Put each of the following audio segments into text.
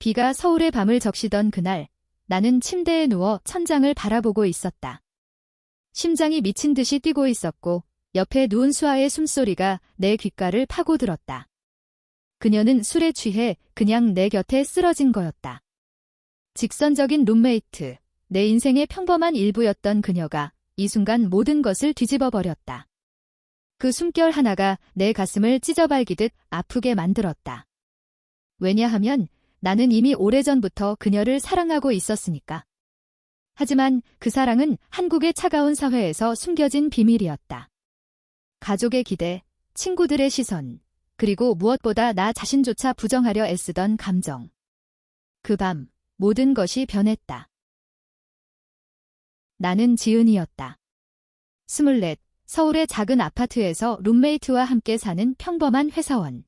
비가 서울의 밤을 적시던 그날, 나는 침대에 누워 천장을 바라보고 있었다. 심장이 미친 듯이 뛰고 있었고 옆에 누운 수아의 숨소리가 내 귓가를 파고들었다. 그녀는 술에 취해 그냥 내 곁에 쓰러진 거였다. 직선적인 룸메이트, 내 인생의 평범한 일부였던 그녀가 이 순간 모든 것을 뒤집어버렸다. 그 숨결 하나가 내 가슴을 찢어발기듯 아프게 만들었다. 왜냐하면 나는 이미 오래전부터 그녀를 사랑하고 있었으니까. 하지만 그 사랑은 한국의 차가운 사회에서 숨겨진 비밀이었다. 가족의 기대, 친구들의 시선, 그리고 무엇보다 나 자신조차 부정하려 애쓰던 감정. 그 밤, 모든 것이 변했다. 나는 지은이었다. 24, 서울의 작은 아파트에서 룸메이트와 함께 사는 평범한 회사원.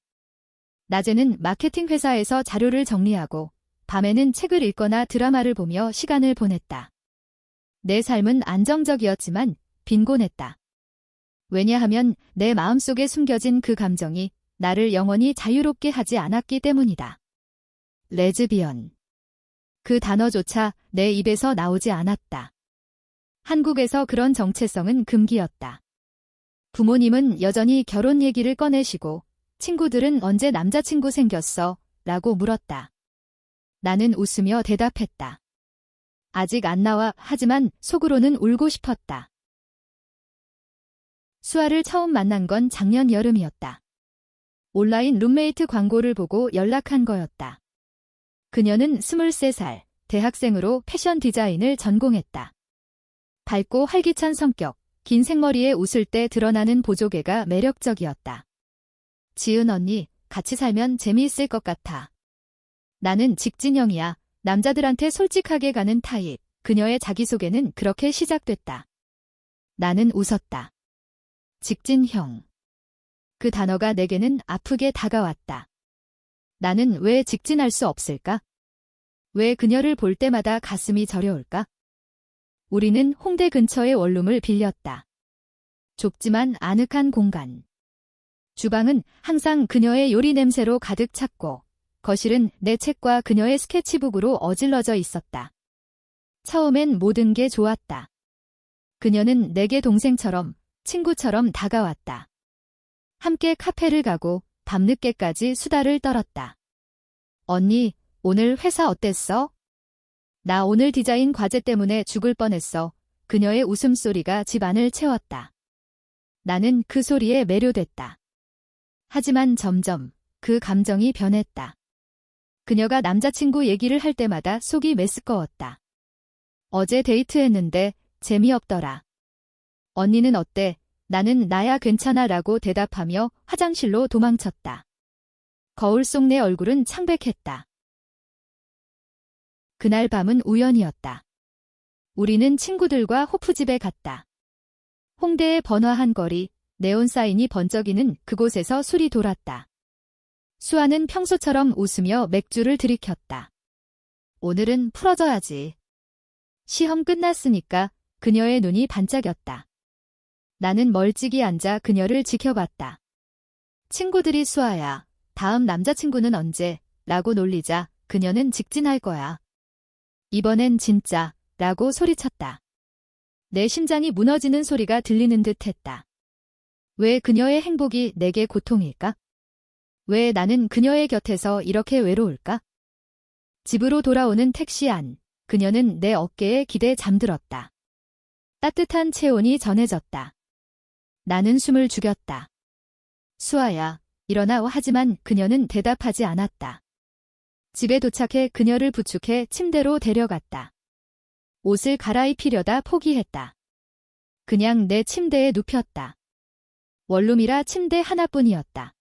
낮에는 마케팅 회사에서 자료를 정리하고 밤에는 책을 읽거나 드라마를 보며 시간을 보냈다. 내 삶은 안정적이었지만 빈곤했다. 왜냐하면 내 마음속에 숨겨진 그 감정이 나를 영원히 자유롭게 하지 않았기 때문이다. 레즈비언. 그 단어조차 내 입에서 나오지 않았다. 한국에서 그런 정체성은 금기였다. 부모님은 여전히 결혼 얘기를 꺼내시고 친구들은 언제 남자친구 생겼어? 라고 물었다. 나는 웃으며 대답했다. 아직 안 나와. 하지만 속으로는 울고 싶었다. 수아를 처음 만난 건 작년 여름이었다. 온라인 룸메이트 광고를 보고 연락한 거였다. 그녀는 23살, 대학생으로 패션 디자인을 전공했다. 밝고 활기찬 성격, 긴 생머리에 웃을 때 드러나는 보조개가 매력적이었다. 지은 언니, 같이 살면 재미있을 것 같아. 나는 직진형이야. 남자들한테 솔직하게 가는 타입. 그녀의 자기소개는 그렇게 시작됐다. 나는 웃었다. 직진형. 그 단어가 내게는 아프게 다가왔다. 나는 왜 직진할 수 없을까? 왜 그녀를 볼 때마다 가슴이 저려올까? 우리는 홍대 근처의 원룸을 빌렸다. 좁지만 아늑한 공간. 주방은 항상 그녀의 요리 냄새로 가득 찼고 거실은 내 책과 그녀의 스케치북으로 어질러져 있었다. 처음엔 모든 게 좋았다. 그녀는 내게 동생처럼, 친구처럼 다가왔다. 함께 카페를 가고 밤늦게까지 수다를 떨었다. 언니, 오늘 회사 어땠어? 나 오늘 디자인 과제 때문에 죽을 뻔했어. 그녀의 웃음소리가 집안을 채웠다. 나는 그 소리에 매료됐다. 하지만 점점 그 감정이 변했다. 그녀가 남자친구 얘기를 할 때마다 속이 메스꺼웠다. 어제 데이트했는데 재미없더라. 언니는 어때? 나는 나야 괜찮아 라고 대답하며 화장실로 도망쳤다. 거울 속 내 얼굴은 창백했다. 그날 밤은 우연이었다. 우리는 친구들과 호프집에 갔다. 홍대의 번화한 거리, 네온 사인이 번쩍이는 그곳에서 술이 돌았다. 수아는 평소처럼 웃으며 맥주를 들이켰다. 오늘은 풀어져야지. 시험 끝났으니까. 그녀의 눈이 반짝였다. 나는 멀찍이 앉아 그녀를 지켜봤다. 친구들이 수아야, 다음 남자친구는 언제? 라고 놀리자 그녀는 직진할 거야. 이번엔 진짜, 라고 소리쳤다. 내 심장이 무너지는 소리가 들리는 듯 했다. 왜 그녀의 행복이 내게 고통일까? 왜 나는 그녀의 곁에서 이렇게 외로울까? 집으로 돌아오는 택시 안, 그녀는 내 어깨에 기대 잠들었다. 따뜻한 체온이 전해졌다. 나는 숨을 죽였다. 수아야, 일어나. 하지만 그녀는 대답하지 않았다. 집에 도착해 그녀를 부축해 침대로 데려갔다. 옷을 갈아입히려다 포기했다. 그냥 내 침대에 눕혔다. 원룸이라 침대 하나뿐이었다.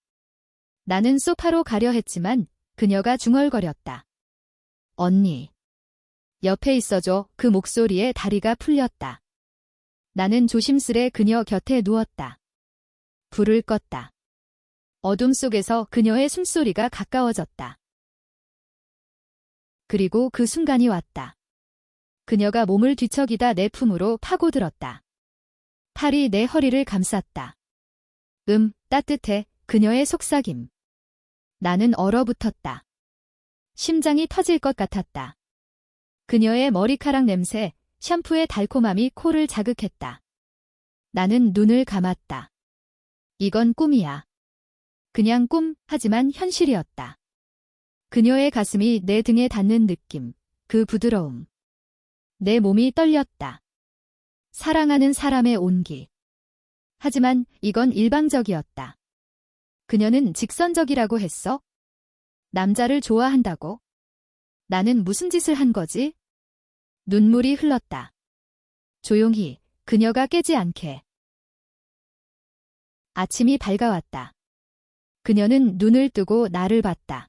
나는 소파로 가려 했지만 그녀가 중얼거렸다. 언니. 옆에 있어줘. 그 목소리에 다리가 풀렸다. 나는 조심스레 그녀 곁에 누웠다. 불을 껐다. 어둠 속에서 그녀의 숨소리가 가까워졌다. 그리고 그 순간이 왔다. 그녀가 몸을 뒤척이다 내 품으로 파고들었다. 팔이 내 허리를 감쌌다. 따뜻해. 그녀의 속삭임. 나는 얼어붙었다. 심장이 터질 것 같았다. 그녀의 머리카락 냄새, 샴푸의 달콤함이 코를 자극했다. 나는 눈을 감았다. 이건 꿈이야. 그냥 꿈, 하지만 현실이었다. 그녀의 가슴이 내 등에 닿는 느낌, 그 부드러움. 내 몸이 떨렸다. 사랑하는 사람의 온기. 하지만 이건 일방적이었다. 그녀는 직선적이라고 했어? 남자를 좋아한다고? 나는 무슨 짓을 한 거지? 눈물이 흘렀다. 조용히, 그녀가 깨지 않게. 아침이 밝아왔다. 그녀는 눈을 뜨고 나를 봤다.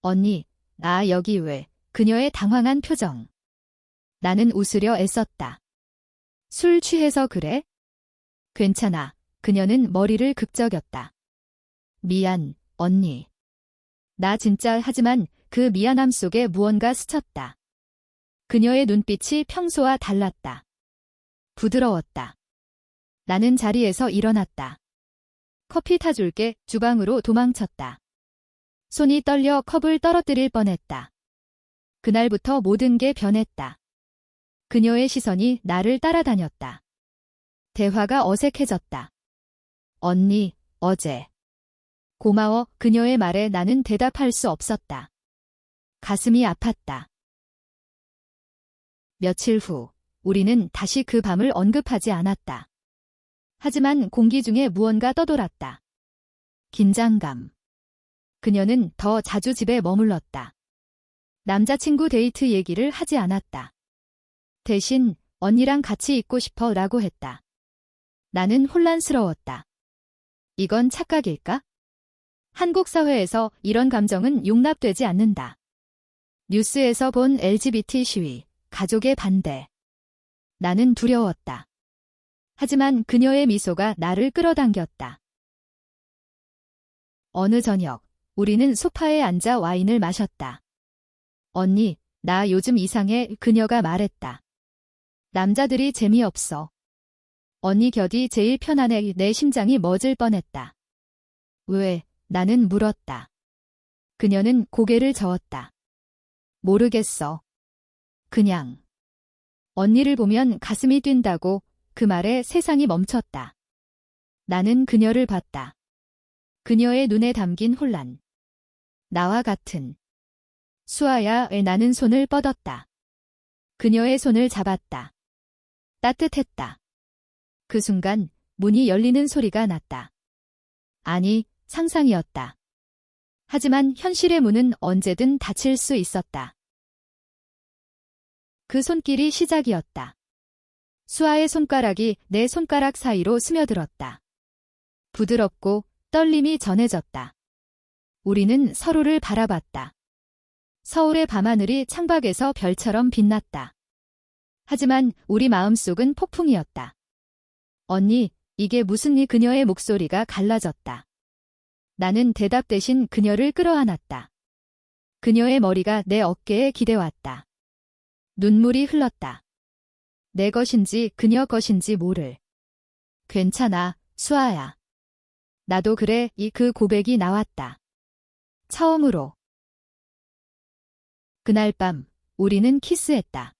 언니, 나 여기 왜? 그녀의 당황한 표정. 나는 웃으려 애썼다. 술 취해서 그래? 괜찮아. 그녀는 머리를 극적였다. 미안, 언니. 나 진짜 하지만 그 미안함 속에 무언가 스쳤다. 그녀의 눈빛이 평소와 달랐다. 부드러웠다. 나는 자리에서 일어났다. 커피 타줄게. 주방으로 도망쳤다. 손이 떨려 컵을 떨어뜨릴 뻔했다. 그날부터 모든 게 변했다. 그녀의 시선이 나를 따라다녔다. 대화가 어색해졌다. 언니, 어제. 고마워. 그녀의 말에 나는 대답할 수 없었다. 가슴이 아팠다. 며칠 후, 우리는 다시 그 밤을 언급하지 않았다. 하지만 공기 중에 무언가 떠돌았다. 긴장감. 그녀는 더 자주 집에 머물렀다. 남자친구 데이트 얘기를 하지 않았다. 대신 언니랑 같이 있고 싶어 라고 했다. 나는 혼란스러웠다. 이건 착각일까? 한국 사회에서 이런 감정은 용납되지 않는다. 뉴스에서 본 LGBT 시위, 가족의 반대. 나는 두려웠다. 하지만 그녀의 미소가 나를 끌어당겼다. 어느 저녁, 우리는 소파에 앉아 와인을 마셨다. 언니, 나 요즘 이상해. 그녀가 말했다. 남자들이 재미없어. 언니 곁이 제일 편안해. 내 심장이 멎을 뻔했다. 왜? 나는 물었다. 그녀는 고개를 저었다. 모르겠어. 그냥. 언니를 보면 가슴이 뛴다고. 그 말에 세상이 멈췄다. 나는 그녀를 봤다. 그녀의 눈에 담긴 혼란. 나와 같은. 수아야. 나는 손을 뻗었다. 그녀의 손을 잡았다. 따뜻했다. 그 순간 문이 열리는 소리가 났다. 아니, 상상이었다. 하지만 현실의 문은 언제든 닫힐 수 있었다. 그 손길이 시작이었다. 수아의 손가락이 내 손가락 사이로 스며들었다. 부드럽고 떨림이 전해졌다. 우리는 서로를 바라봤다. 서울의 밤하늘이 창밖에서 별처럼 빛났다. 하지만 우리 마음속은 폭풍이었다. 언니, 이게 무슨 일? 그녀의 목소리가 갈라졌다. 나는 대답 대신 그녀를 끌어안았다. 그녀의 머리가 내 어깨에 기대왔다. 눈물이 흘렀다. 내 것인지 그녀 것인지 모를. 괜찮아, 수아야. 나도 그래. 그 고백이 나왔다. 처음으로. 그날 밤, 우리는 키스했다.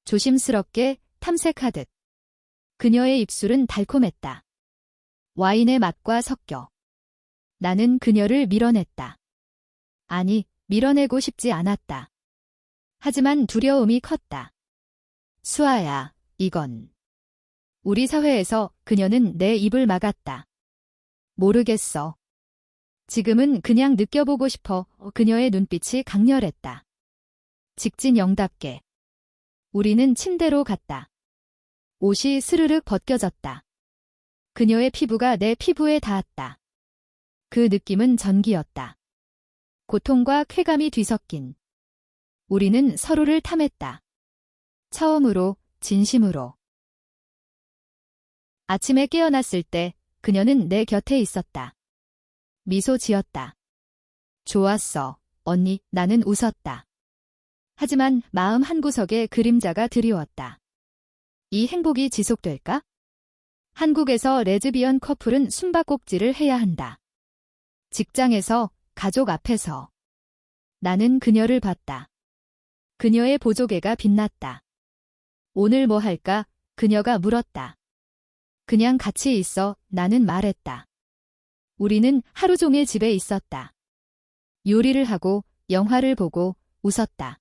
조심스럽게, 탐색하듯. 그녀의 입술은 달콤했다. 와인의 맛과 섞여. 나는 그녀를 밀어냈다. 아니, 밀어내고 싶지 않았다. 하지만 두려움이 컸다. 수아야, 이건. 우리 사회에서 그녀는 내 입을 막았다. 모르겠어. 지금은 그냥 느껴보고 싶어. 그녀의 눈빛이 강렬했다. 직진 영답게. 우리는 침대로 갔다. 옷이 스르륵 벗겨졌다. 그녀의 피부가 내 피부에 닿았다. 그 느낌은 전기였다. 고통과 쾌감이 뒤섞인. 우리는 서로를 탐했다. 처음으로, 진심으로. 아침에 깨어났을 때 그녀는 내 곁에 있었다. 미소 지었다. 좋았어, 언니. 나는 웃었다. 하지만 마음 한구석에 그림자가 드리웠다. 이 행복이 지속될까? 한국에서 레즈비언 커플은 숨바꼭질을 해야 한다. 직장에서 가족 앞에서. 나는 그녀를 봤다. 그녀의 보조개가 빛났다. 오늘 뭐 할까? 그녀가 물었다. 그냥 같이 있어. 나는 말했다. 우리는 하루 종일 집에 있었다. 요리를 하고 영화를 보고 웃었다.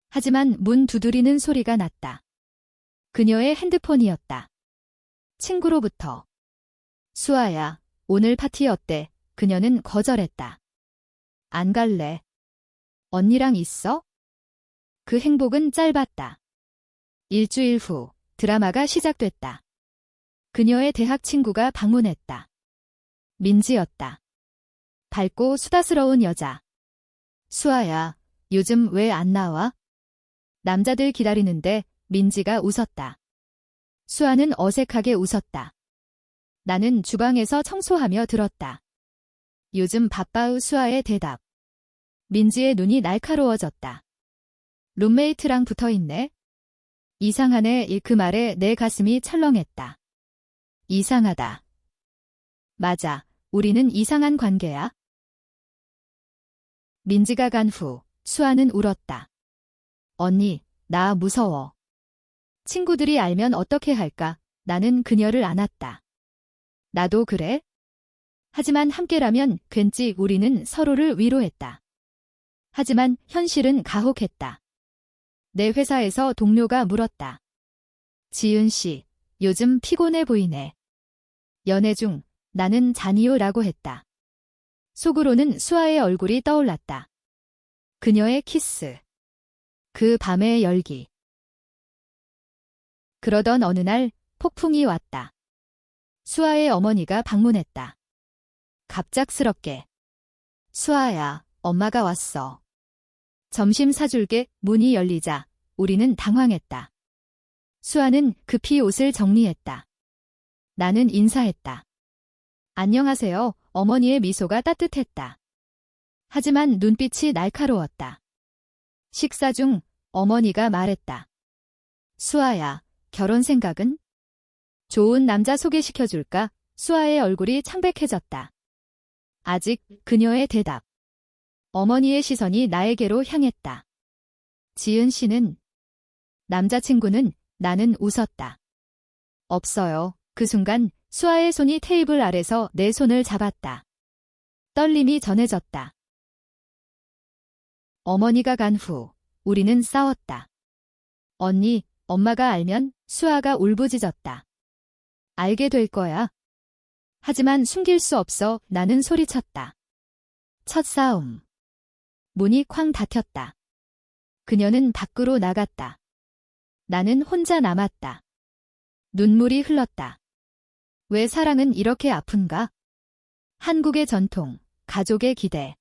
하지만 문 두드리는 소리가 났다. 그녀의 핸드폰이었다. 친구로부터. 수아야, 오늘 파티 어때? 그녀는 거절했다. 안 갈래. 언니랑 있어? 그 행복은 짧았다. 일주일 후 드라마가 시작됐다. 그녀의 대학 친구가 방문했다. 민지였다. 밝고 수다스러운 여자. 수아야, 요즘 왜 안 나와? 남자들 기다리는데. 민지가 웃었다. 수아는 어색하게 웃었다. 나는 주방에서 청소하며 들었다. 요즘 바빠우. 수아의 대답. 민지의 눈이 날카로워졌다. 룸메이트랑 붙어있네? 이상하네. 그 말에 내 가슴이 철렁했다. 이상하다. 맞아. 우리는 이상한 관계야. 민지가 간 후 수아는 울었다. 언니, 나 무서워. 친구들이 알면 어떻게 할까? 나는 그녀를 안았다. 나도 그래? 하지만 함께라면 괜지. 우리는 서로를 위로했다. 하지만 현실은 가혹했다. 내 회사에서 동료가 물었다. 지은 씨, 요즘 피곤해 보이네. 연애 중. 나는 잔이요라고 했다. 속으로는 수아의 얼굴이 떠올랐다. 그녀의 키스. 그 밤의 열기. 그러던 어느 날 폭풍이 왔다. 수아의 어머니가 방문했다. 갑작스럽게. 수아야, 엄마가 왔어. 점심 사줄게. 문이 열리자 우리는 당황했다. 수아는 급히 옷을 정리했다. 나는 인사했다. 안녕하세요. 어머니의 미소가 따뜻했다. 하지만 눈빛이 날카로웠다. 식사 중 어머니가 말했다. 수아야, 결혼 생각은? 좋은 남자 소개시켜줄까? 수아의 얼굴이 창백해졌다. 아직. 그녀의 대답. 어머니의 시선이 나에게로 향했다. 지은 씨는? 남자친구는? 나는 웃었다. 없어요. 그 순간 수아의 손이 테이블 아래서 내 손을 잡았다. 떨림이 전해졌다. 어머니가 간 후 우리는 싸웠다. 언니, 엄마가 알면. 수아가 울부짖었다. 알게 될 거야. 하지만 숨길 수 없어. 나는 소리쳤다. 첫 싸움. 문이 쾅 닫혔다. 그녀는 밖으로 나갔다. 나는 혼자 남았다. 눈물이 흘렀다. 왜 사랑은 이렇게 아픈가? 한국의 전통, 가족의 기대.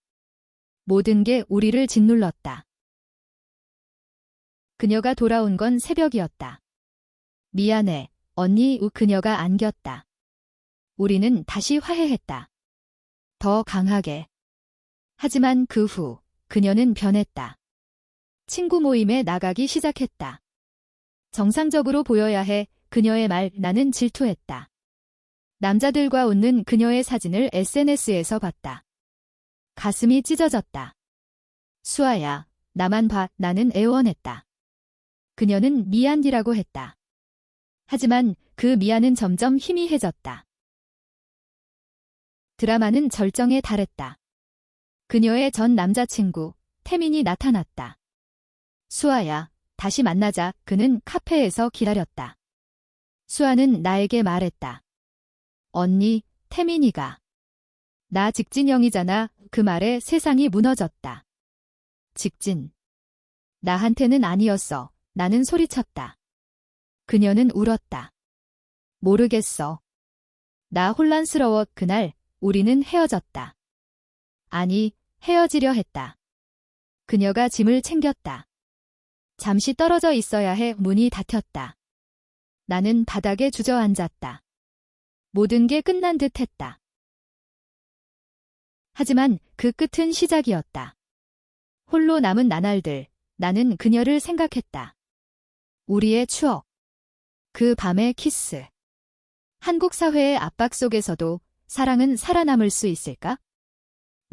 모든 게 우리를 짓눌렀다. 그녀가 돌아온 건 새벽이었다. 미안해, 언니. 그녀가 안겼다. 우리는 다시 화해했다. 더 강하게. 하지만 그 후 그녀는 변했다. 친구 모임에 나가기 시작했다. 정상적으로 보여야 해. 그녀의 말. 나는 질투했다. 남자들과 웃는 그녀의 사진을 SNS에서 봤다. 가슴이 찢어졌다. 수아야, 나만 봐. 나는 애원했다. 그녀는 미안이라고 했다. 하지만 그 미안은 점점 희미해졌다. 드라마는 절정에 달했다. 그녀의 전 남자친구, 태민이 나타났다. 수아야, 다시 만나자. 그는 카페에서 기다렸다. 수아는 나에게 말했다. 언니, 태민이가. 나 직진형이잖아. 그 말에 세상이 무너졌다. 직진. 나한테는 아니었어. 나는 소리쳤다. 그녀는 울었다. 모르겠어. 나 혼란스러워. 그날 우리는 헤어졌다. 아니, 헤어지려 했다. 그녀가 짐을 챙겼다. 잠시 떨어져 있어야 해. 문이 닫혔다. 나는 바닥에 주저앉았다. 모든 게 끝난 듯 했다. 하지만 그 끝은 시작이었다. 홀로 남은 나날들, 나는 그녀를 생각했다. 우리의 추억. 그 밤의 키스. 한국 사회의 압박 속에서도 사랑은 살아남을 수 있을까?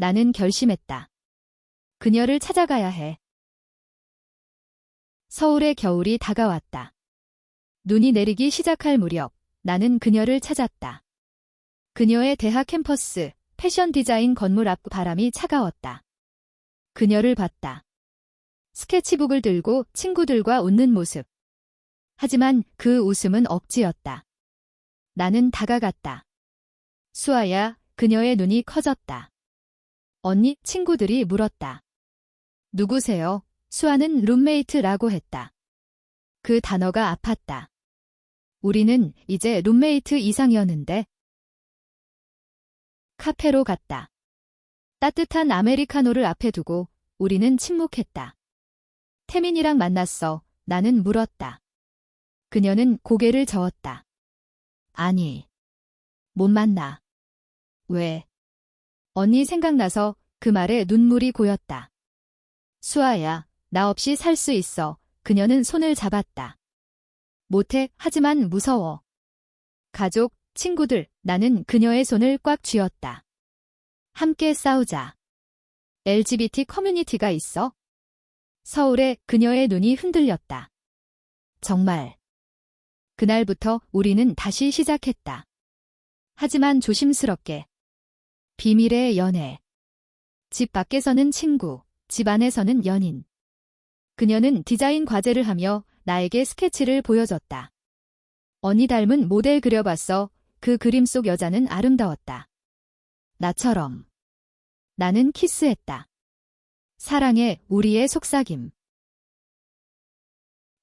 나는 결심했다. 그녀를 찾아가야 해. 서울의 겨울이 다가왔다. 눈이 내리기 시작할 무렵 나는 그녀를 찾았다. 그녀의 대학 캠퍼스, 패션 디자인 건물 앞 바람이 차가웠다. 그녀를 봤다. 스케치북을 들고 친구들과 웃는 모습. 하지만 그 웃음은 억지였다. 나는 다가갔다. 수아야, 그녀의 눈이 커졌다. 언니, 친구들이 물었다. 누구세요? 수아는 룸메이트라고 했다. 그 단어가 아팠다. 우리는 이제 룸메이트 이상이었는데. 카페로 갔다. 따뜻한 아메리카노를 앞에 두고 우리는 침묵했다. 태민이랑 만났어. 나는 물었다. 그녀는 고개를 저었다. 아니, 못 만나. 왜? 언니 생각나서 그 말에 눈물이 고였다. 수아야, 나 없이 살 수 있어. 그녀는 손을 잡았다. 못해, 하지만 무서워. 가족, 친구들, 나는 그녀의 손을 꽉 쥐었다. 함께 싸우자. LGBT 커뮤니티가 있어? 서울에 그녀의 눈이 흔들렸다. 정말. 그날부터 우리는 다시 시작했다. 하지만 조심스럽게. 비밀의 연애. 집 밖에서는 친구, 집 안에서는 연인. 그녀는 디자인 과제를 하며 나에게 스케치를 보여줬다. 언니 닮은 모델 그려봤어. 그 그림 속 여자는 아름다웠다. 나처럼. 나는 키스했다. 사랑해, 우리의 속삭임.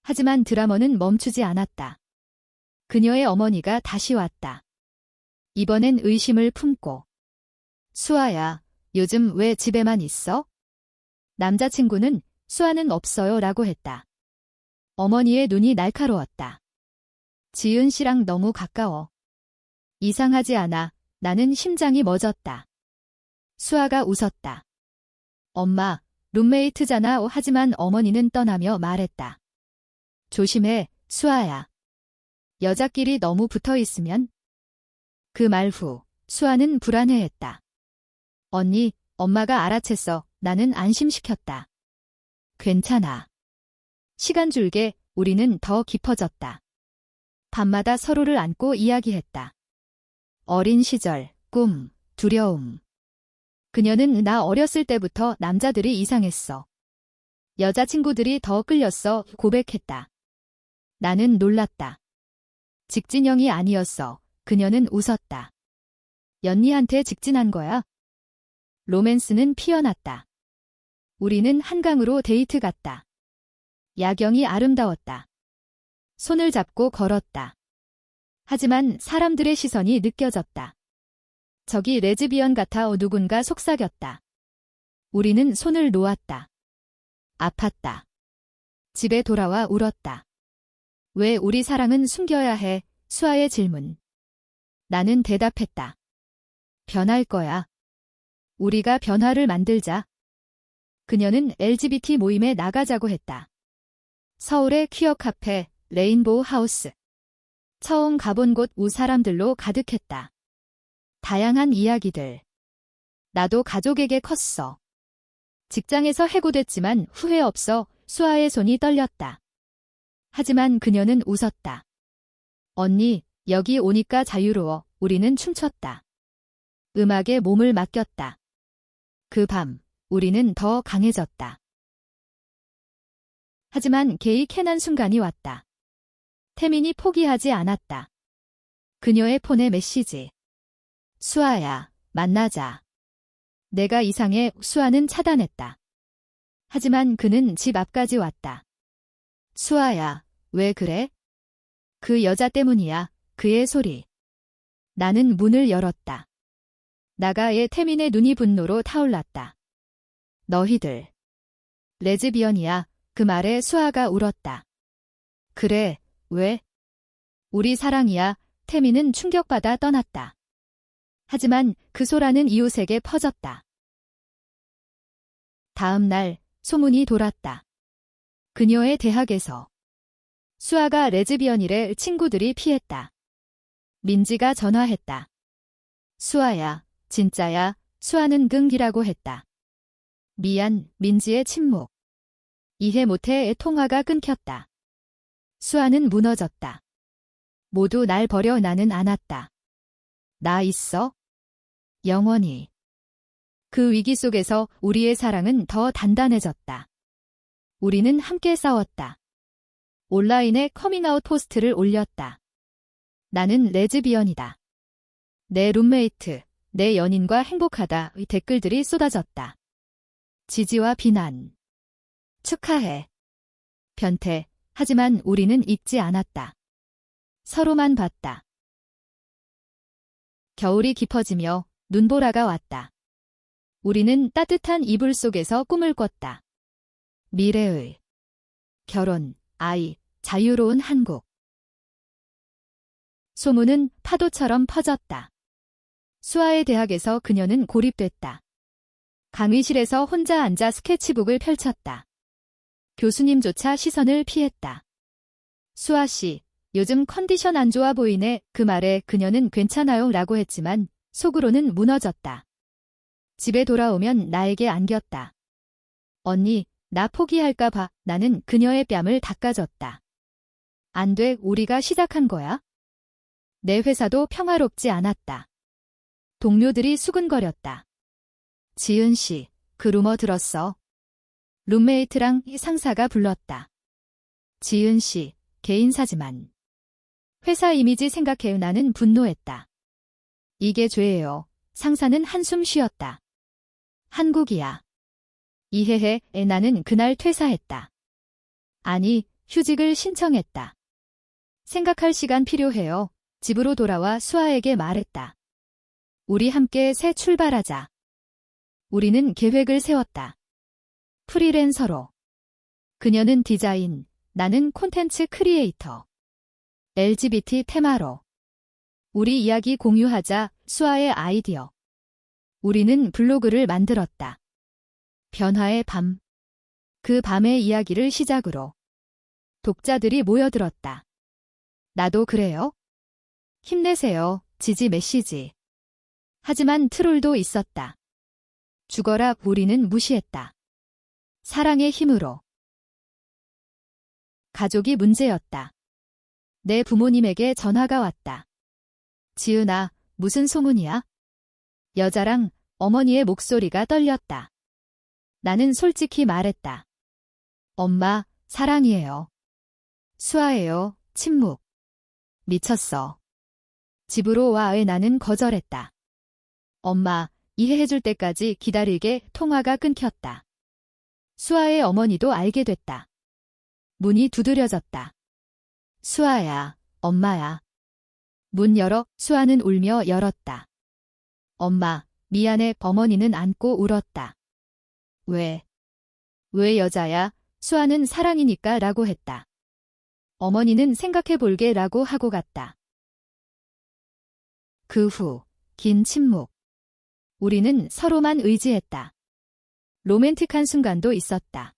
하지만 드라마는 멈추지 않았다. 그녀의 어머니가 다시 왔다. 이번엔 의심을 품고. 수아야, 요즘 왜 집에만 있어? 남자친구는 수아는 없어요 라고 했다. 어머니의 눈이 날카로웠다. 지은 씨랑 너무 가까워. 이상하지 않아. 나는 심장이 멎었다. 수아가 웃었다. 엄마, 룸메이트잖아. 하지만 어머니는 떠나며 말했다. 조심해, 수아야. 여자끼리 너무 붙어 있으면. 그 말 후 수아는 불안해했다. 언니, 엄마가 알아챘어. 나는 안심시켰다. 괜찮아. 시간 줄게 우리는 더 깊어졌다. 밤마다 서로를 안고 이야기했다. 어린 시절, 꿈, 두려움. 그녀는 나 어렸을 때부터 남자들이 이상했어. 여자친구들이 더 끌렸어 고백했다. 나는 놀랐다. 직진형이 아니었어. 그녀는 웃었다. 연니한테 직진한 거야? 로맨스는 피어났다. 우리는 한강으로 데이트 갔다. 야경이 아름다웠다. 손을 잡고 걸었다. 하지만 사람들의 시선이 느껴졌다. 저기 레즈비언 같아. 누군가 속삭였다. 우리는 손을 놓았다. 아팠다. 집에 돌아와 울었다. 왜 우리 사랑은 숨겨야 해? 수아의 질문. 나는 대답했다. 변할 거야. 우리가 변화를 만들자. 그녀는 LGBT 모임에 나가자고 했다. 서울의 퀴어 카페, 레인보우 하우스. 처음 가본 곳 우 사람들로 가득했다. 다양한 이야기들. 나도 가족에게 컸어. 직장에서 해고됐지만 후회 없어. 수아의 손이 떨렸다. 하지만 그녀는 웃었다. 언니, 여기 오니까 자유로워. 우리는 춤췄다. 음악에 몸을 맡겼다. 그 밤, 우리는 더 강해졌다. 하지만 게이 캐난 순간이 왔다. 태민이 포기하지 않았다. 그녀의 폰에 메시지. 수아야, 만나자. 내가 이상해. 수아는 차단했다. 하지만 그는 집 앞까지 왔다. 수아야, 왜 그래? 그 여자 때문이야. 그의 소리. 나는 문을 열었다. 나가의 태민의 눈이 분노로 타올랐다. 너희들. 레즈비언이야. 그 말에 수아가 울었다. 그래, 왜? 우리 사랑이야. 태민은 충격받아 떠났다. 하지만 그 소라는 이웃에게 퍼졌다. 다음 날 소문이 돌았다. 그녀의 대학에서. 수아가 레즈비언이래. 친구들이 피했다. 민지가 전화했다. 수아야, 진짜야. 수아는 긍기라고 했다. 미안, 민지의 침묵. 이해 못해 통화가 끊겼다. 수아는 무너졌다. 모두 날 버려 나는 안 왔다. 나 있어? 영원히. 그 위기 속에서 우리의 사랑은 더 단단해졌다. 우리는 함께 싸웠다. 온라인에 커밍아웃 포스트를 올렸다. 나는 레즈비언이다. 내 룸메이트, 내 연인과 행복하다의 댓글들이 쏟아졌다. 지지와 비난. 축하해. 변태. 하지만 우리는 잊지 않았다. 서로만 봤다. 겨울이 깊어지며 눈보라가 왔다. 우리는 따뜻한 이불 속에서 꿈을 꿨다. 미래의 결혼, 아이, 자유로운 한국. 소문은 파도처럼 퍼졌다. 수아의 대학에서 그녀는 고립됐다. 강의실에서 혼자 앉아 스케치북을 펼쳤다. 교수님조차 시선을 피했다. 수아 씨, 요즘 컨디션 안 좋아 보이네. 그 말에 그녀는 괜찮아요 라고 했지만 속으로는 무너졌다. 집에 돌아오면 나에게 안겼다. 언니, 나 포기할까 봐. 나는 그녀의 뺨을 닦아줬다. 안 돼, 우리가 시작한 거야. 내 회사도 평화롭지 않았다. 동료들이 수근거렸다. 지은 씨, 그 루머 들었어? 룸메이트랑 상사가 불렀다. 지은 씨, 개인사지만. 회사 이미지 생각해. 나는 분노했다. 이게 죄예요. 상사는 한숨 쉬었다. 한국이야. 이해해. 나는 그날 퇴사했다. 아니, 휴직을 신청했다. 생각할 시간 필요해요. 집으로 돌아와 수아에게 말했다. 우리 함께 새 출발하자. 우리는 계획을 세웠다. 프리랜서로. 그녀는 디자인, 나는 콘텐츠 크리에이터. LGBT 테마로. 우리 이야기 공유하자. 수아의 아이디어. 우리는 블로그를 만들었다. 변화의 밤. 그 밤의 이야기를 시작으로. 독자들이 모여들었다. 나도 그래요? 힘내세요. 지지 메시지. 하지만 트롤도 있었다. 죽어라. 우리는 무시했다. 사랑의 힘으로. 가족이 문제였다. 내 부모님에게 전화가 왔다. 지은아, 무슨 소문이야? 여자랑 어머니의 목소리가 떨렸다. 나는 솔직히 말했다. 엄마, 사랑이에요. 수아예요. 침묵. 미쳤어. 집으로 와에 나는 거절했다. 엄마, 이해해줄 때까지 기다리게. 통화가 끊겼다. 수아의 어머니도 알게 됐다. 문이 두드려졌다. 수아야, 엄마야. 문 열어. 수아는 울며 열었다. 엄마, 미안해. 어머니는 안고 울었다. 왜 여자야? 수아는 사랑이니까 라고 했다. 어머니는 생각해볼게 라고 하고 갔다. 그 후, 긴 침묵. 우리는 서로만 의지했다. 로맨틱한 순간도 있었다.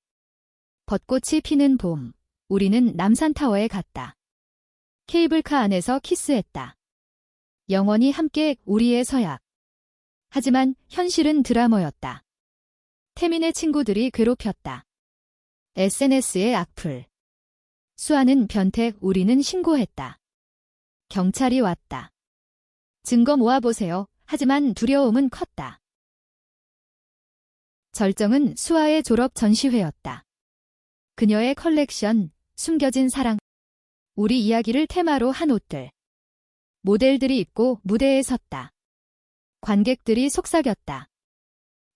벚꽃이 피는 봄, 우리는 남산타워에 갔다. 케이블카 안에서 키스했다. 영원히 함께 우리의 서약. 하지만 현실은 드라마였다. 태민의 친구들이 괴롭혔다. SNS의 악플. 수아는 변태, 우리는 신고했다. 경찰이 왔다. 증거 모아보세요. 하지만 두려움은 컸다. 절정은 수아의 졸업 전시회였다. 그녀의 컬렉션, 숨겨진 사랑. 우리 이야기를 테마로 한 옷들. 모델들이 입고 무대에 섰다. 관객들이 속삭였다.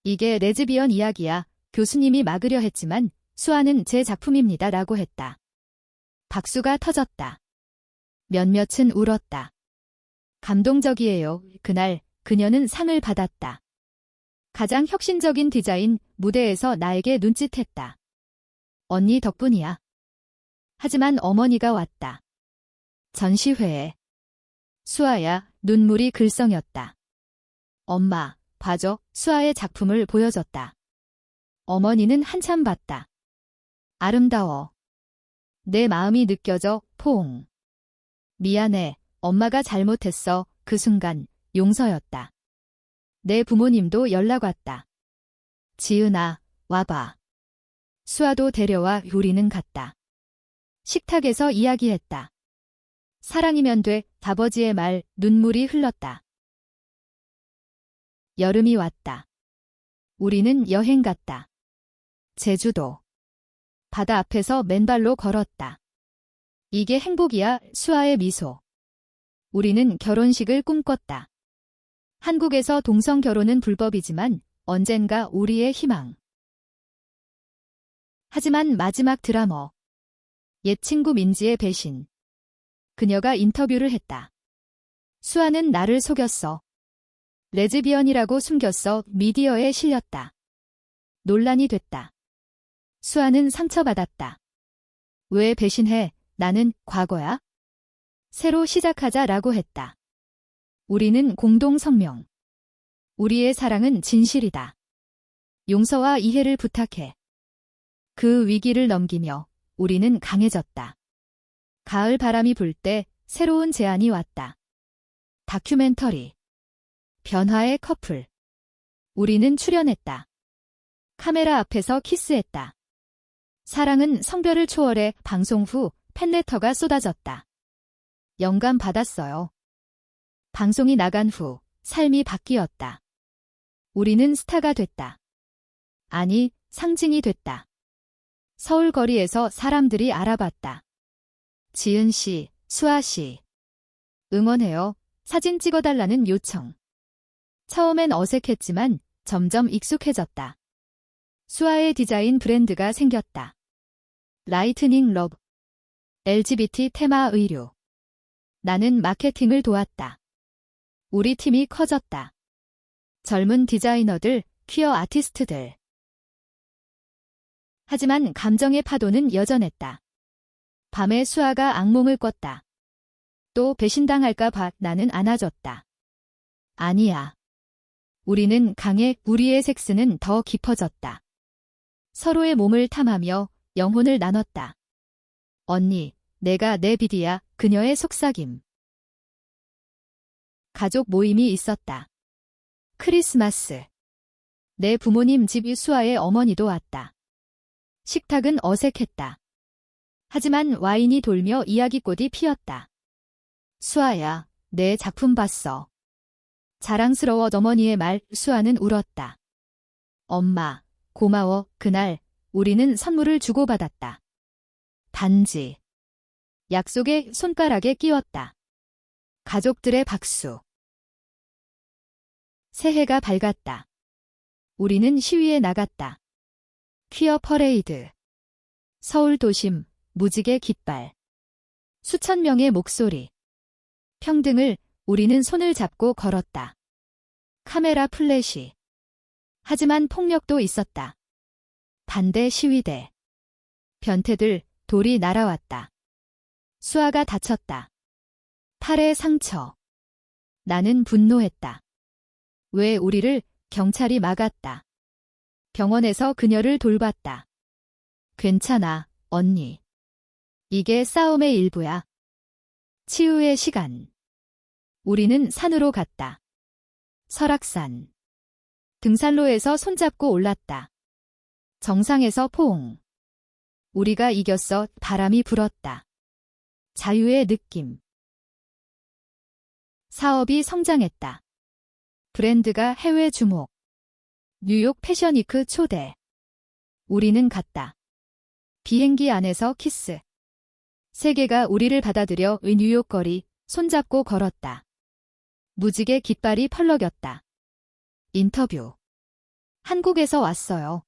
이게 레즈비언 이야기야. 교수님이 막으려 했지만 수아는 제 작품입니다 라고 했다. 박수가 터졌다. 몇몇은 울었다. 감동적이에요. 그날 그녀는 상을 받았다. 가장 혁신적인 디자인, 무대에서 나에게 눈짓했다. 언니 덕분이야. 하지만 어머니가 왔다. 전시회에. 수아야, 눈물이 글썽였다. 엄마, 봐줘. 수아의 작품을 보여줬다. 어머니는 한참 봤다. 아름다워. 내 마음이 느껴져. 포옹. 미안해. 엄마가 잘못했어. 그 순간 용서였다. 내 부모님도 연락 왔다. 지은아, 와봐. 수아도 데려와. 우리는 갔다. 식탁에서 이야기했다. 사랑이면 돼. 아버지의 말, 눈물이 흘렀다. 여름이 왔다. 우리는 여행 갔다. 제주도. 바다 앞에서 맨발로 걸었다. 이게 행복이야. 수아의 미소. 우리는 결혼식을 꿈꿨다. 한국에서 동성 결혼은 불법이지만 언젠가 우리의 희망. 하지만 마지막 드라머. 옛 친구 민지의 배신. 그녀가 인터뷰를 했다. 수아는 나를 속였어. 레즈비언이라고 숨겼어. 미디어에 실렸다. 논란이 됐다. 수아는 상처받았다. 왜 배신해? 나는 과거야? 새로 시작하자라고 했다. 우리는 공동 성명. 우리의 사랑은 진실이다. 용서와 이해를 부탁해. 그 위기를 넘기며 우리는 강해졌다. 가을 바람이 불 때 새로운 제안이 왔다. 다큐멘터리. 변화의 커플. 우리는 출연했다. 카메라 앞에서 키스했다. 사랑은 성별을 초월해. 방송 후 팬레터가 쏟아졌다. 영감 받았어요. 방송이 나간 후 삶이 바뀌었다. 우리는 스타가 됐다. 아니, 상징이 됐다. 서울 거리에서 사람들이 알아봤다. 지은 씨, 수아 씨. 응원해요. 사진 찍어달라는 요청. 처음엔 어색했지만 점점 익숙해졌다. 수아의 디자인 브랜드가 생겼다. 라이트닝 러브. LGBT 테마 의류. 나는 마케팅을 도왔다. 우리 팀이 커졌다. 젊은 디자이너들, 퀴어 아티스트들. 하지만 감정의 파도는 여전했다. 밤에 수아가 악몽을 꿨다. 또 배신당할까 봐. 나는 안아줬다. 아니야. 우리는 강해. 우리의 섹스는 더 깊어졌다. 서로의 몸을 탐하며 영혼을 나눴다. 언니, 내가 내 비디야. 그녀의 속삭임. 가족 모임이 있었다. 크리스마스. 내 부모님 집 수아의 어머니도 왔다. 식탁은 어색했다. 하지만 와인이 돌며 이야기꽃이 피었다. 수아야, 내 작품 봤어. 자랑스러워. 어머니의 말. 수아는 울었다. 엄마, 고마워. 그날 우리는 선물을 주고받았다. 반지. 약속의 손가락에 끼웠다. 가족들의 박수. 새해가 밝았다. 우리는 시위에 나갔다. 퀴어 퍼레이드. 서울 도심, 무지개 깃발. 수천 명의 목소리. 평등을. 우리는 손을 잡고 걸었다. 카메라 플래시. 하지만 폭력도 있었다. 반대 시위대. 변태들, 돌이 날아왔다. 수아가 다쳤다. 팔에 상처. 나는 분노했다. 왜 우리를? 경찰이 막았다. 병원에서 그녀를 돌봤다. 괜찮아, 언니. 이게 싸움의 일부야. 치유의 시간. 우리는 산으로 갔다. 설악산. 등산로에서 손잡고 올랐다. 정상에서 포옹. 우리가 이겼어. 바람이 불었다. 자유의 느낌. 사업이 성장했다. 브랜드가 해외 주목. 뉴욕 패션위크 초대. 우리는 갔다. 비행기 안에서 키스. 세계가 우리를 받아들여. 뉴욕 거리. 손잡고 걸었다. 무지개 깃발이 펄럭였다. 인터뷰. 한국에서 왔어요.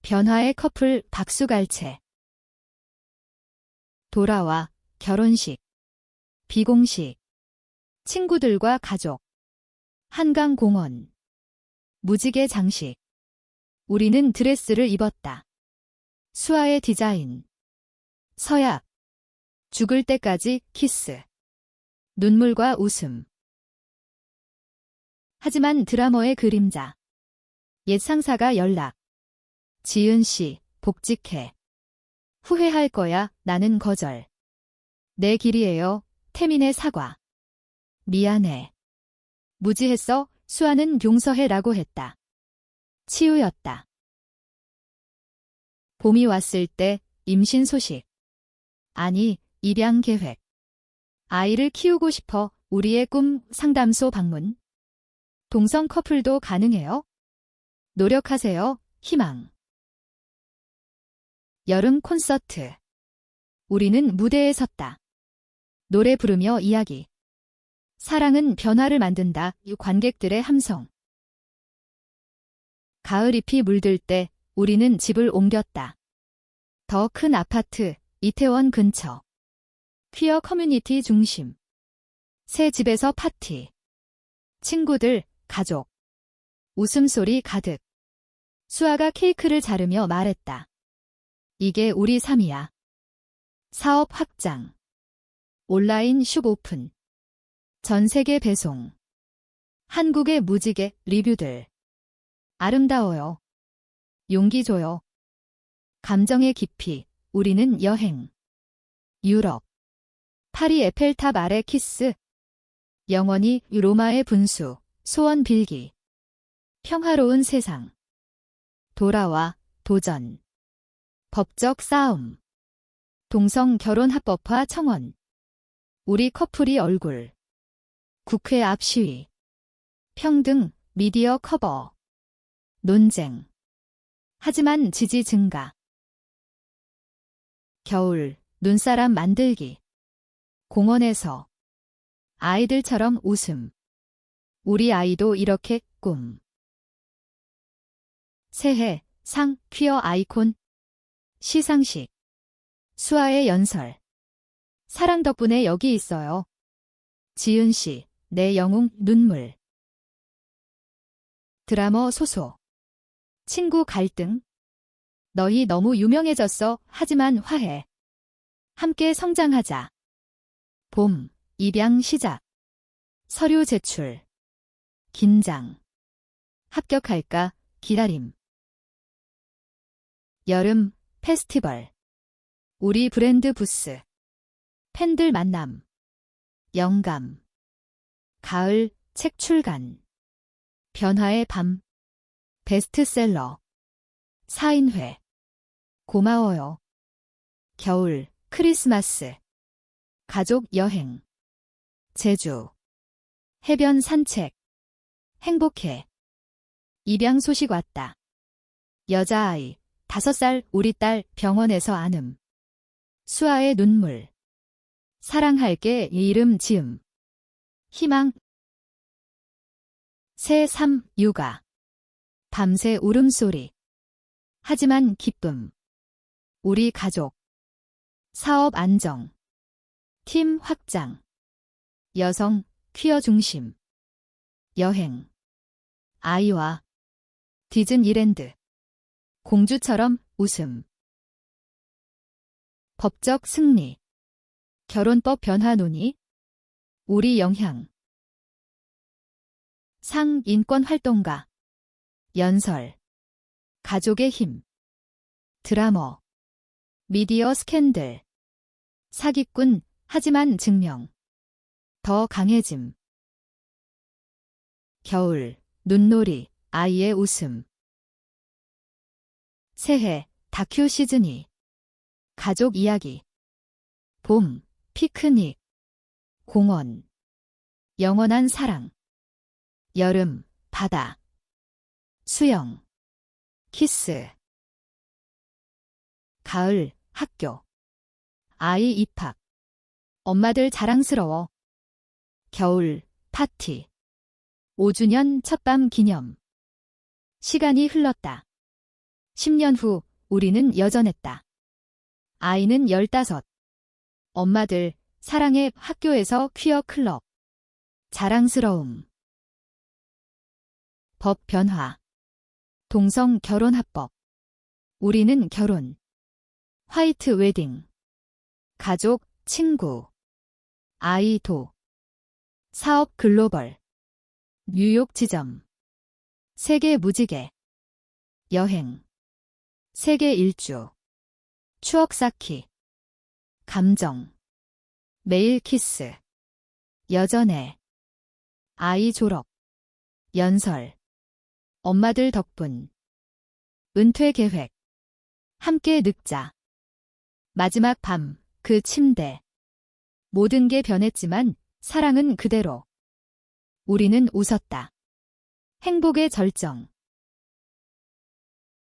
변화의 커플. 박수갈채. 돌아와. 결혼식. 비공식. 친구들과 가족. 한강공원. 무지개 장식. 우리는 드레스를 입었다. 수아의 디자인. 서약. 죽을 때까지 키스. 눈물과 웃음. 하지만 드라머의 그림자. 옛 상사가 연락. 지은 씨, 복직해. 후회할 거야. 나는 거절. 내 길이에요. 태민의 사과. 미안해. 무지했어. 수아는 용서해라고 했다. 치유였다. 봄이 왔을 때 임신 소식. 아니, 입양 계획. 아이를 키우고 싶어 우리의 꿈 상담소 방문. 동성 커플도 가능해요? 노력하세요. 희망. 여름 콘서트. 우리는 무대에 섰다. 노래 부르며 이야기. 사랑은 변화를 만든다. 관객들의 함성. 가을 잎이 물들 때 우리는 집을 옮겼다. 더 큰 아파트, 이태원 근처. 퀴어 커뮤니티 중심. 새 집에서 파티. 친구들, 가족. 웃음소리 가득. 수아가 케이크를 자르며 말했다. 이게 우리 삶이야. 사업 확장. 온라인 숍 오픈. 전 세계 배송. 한국의 무지개 리뷰들. 아름다워요. 용기 줘요. 감정의 깊이. 우리는 여행. 유럽. 파리 에펠탑 아래 키스. 영원히 로마의 분수. 소원 빌기. 평화로운 세상. 돌아와. 도전. 법적 싸움. 동성 결혼 합법화 청원. 우리 커플이 얼굴. 국회 앞 시위. 평등, 미디어 커버. 논쟁. 하지만 지지 증가. 겨울, 눈사람 만들기. 공원에서. 아이들처럼 웃음. 우리 아이도 이렇게 꿈. 새해, 상, 퀴어 아이콘. 시상식. 수아의 연설. 사랑 덕분에 여기 있어요. 지은 씨, 내 영웅, 눈물. 드라머 소소. 친구 갈등. 너희 너무 유명해졌어. 하지만 화해. 함께 성장하자. 봄, 입양 시작. 서류 제출. 긴장. 합격할까? 기다림. 여름, 페스티벌. 우리 브랜드 부스. 팬들 만남. 영감. 가을, 책 출간. 변화의 밤. 베스트셀러. 사인회. 고마워요. 겨울, 크리스마스. 가족 여행. 제주. 해변 산책. 행복해. 입양 소식 왔다. 여자아이, 5살 우리 딸 병원에서 안음. 수아의 눈물. 사랑할게 이름 지음. 희망. 새 삶 육아. 밤새 울음소리. 하지만 기쁨. 우리 가족. 사업 안정. 팀 확장. 여성, 퀴어 중심. 여행. 아이와. 디즈니랜드. 공주처럼 웃음. 법적 승리. 결혼법 변화 논의. 우리 영향. 상 인권 활동가. 연설. 가족의 힘. 드라머. 미디어 스캔들. 사기꾼, 하지만 증명. 더 강해짐. 겨울, 눈놀이, 아이의 웃음. 새해, 다큐 시즌2. 가족 이야기. 봄, 피크닉. 공원. 영원한 사랑. 여름, 바다. 수영. 키스. 가을, 학교. 아이 입학. 엄마들 자랑스러워. 겨울, 파티. 5주년 첫밤 기념. 시간이 흘렀다. 10년 후, 우리는 여전했다. 아이는 15. 엄마들, 사랑해 학교에서 퀴어 클럽. 자랑스러움. 법 변화. 동성 결혼 합법. 우리는 결혼. 화이트 웨딩. 가족, 친구. 아이도. 사업 글로벌. 뉴욕 지점. 세계 무지개. 여행. 세계 일주. 추억 쌓기. 감정. 매일 키스. 여전해. 아이 졸업. 연설. 엄마들 덕분. 은퇴 계획. 함께 늙자. 마지막 밤, 그 침대. 모든 게 변했지만 사랑은 그대로. 우리는 웃었다. 행복의 절정.